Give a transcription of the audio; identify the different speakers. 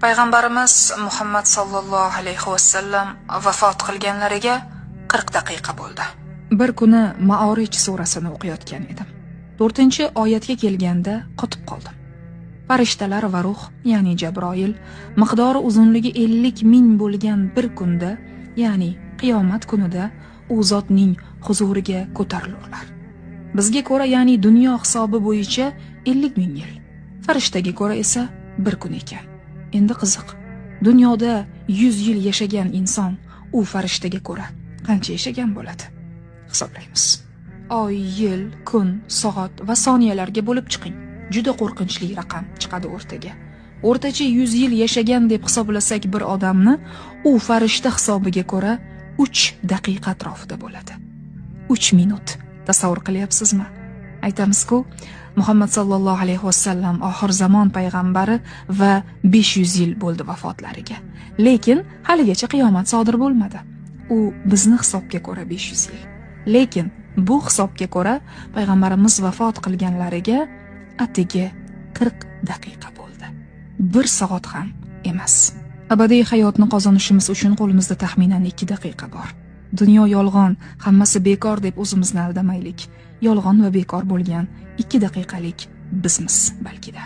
Speaker 1: Payg'ambarimiz Muhammad sallallohu alayhi vasallam vafot qilganlariga 40 daqiqa bo'ldi. Bir kuni Ma'orij surasini o'qiyotgan edim. 4-oyatga kelganda qotib qoldim. Farishtalar va ruh, ya'ni Jabroil, miqdori uzunligi 50 ming bo'lgan bir kunda, ya'ni qiyomat kunida u zotning huzuriga ko'tarilurlar. Bizga ko'ra, ya'ni dunyo hisobi bo'yicha 50 ming yil. Farishtaga ko'ra esa bir kun ekan. Endi qiziq. Dunyoda 100 yil yashagan inson u farishtaga ko'ra qancha yashagan bo'ladi? Hisoblaymiz. Oy, yil, kun, soat va soniyalarga bo'lib chiqing. Juda qo'rqinchli raqam chiqadi o'rtaga. O'rtacha 100 yil yashagan deb hisoblasak bir odamni, u farishta hisobiga ko'ra 3 daqiqa atrofida bo'ladi. 3 minut. Tasavvur qilyapsizmi? Aytamiz-ku, Muhammad sallallohu alayhi vasallam oxir zamon payg'ambari va 500 yil bo'ldi vafotlariga. Lekin haligacha qiyomat sodir bo'lmadi. U bizni hisobga ko'ra 500 yil. Lekin bu hisobga ko'ra payg'ambarimiz vafot qilganlariga atigi 40 daqiqa bo'ldi. 1 soat ham emas. Abadiy hayotni qozonishimiz uchun qo'limizda taxminan 2 daqiqa bor. Dunyo yolg'on, hammasi bekor deb o'zimizni aldamaylik. Yolg'on va bekor bo'lgan 2 daqiqalik bizmiz balkida.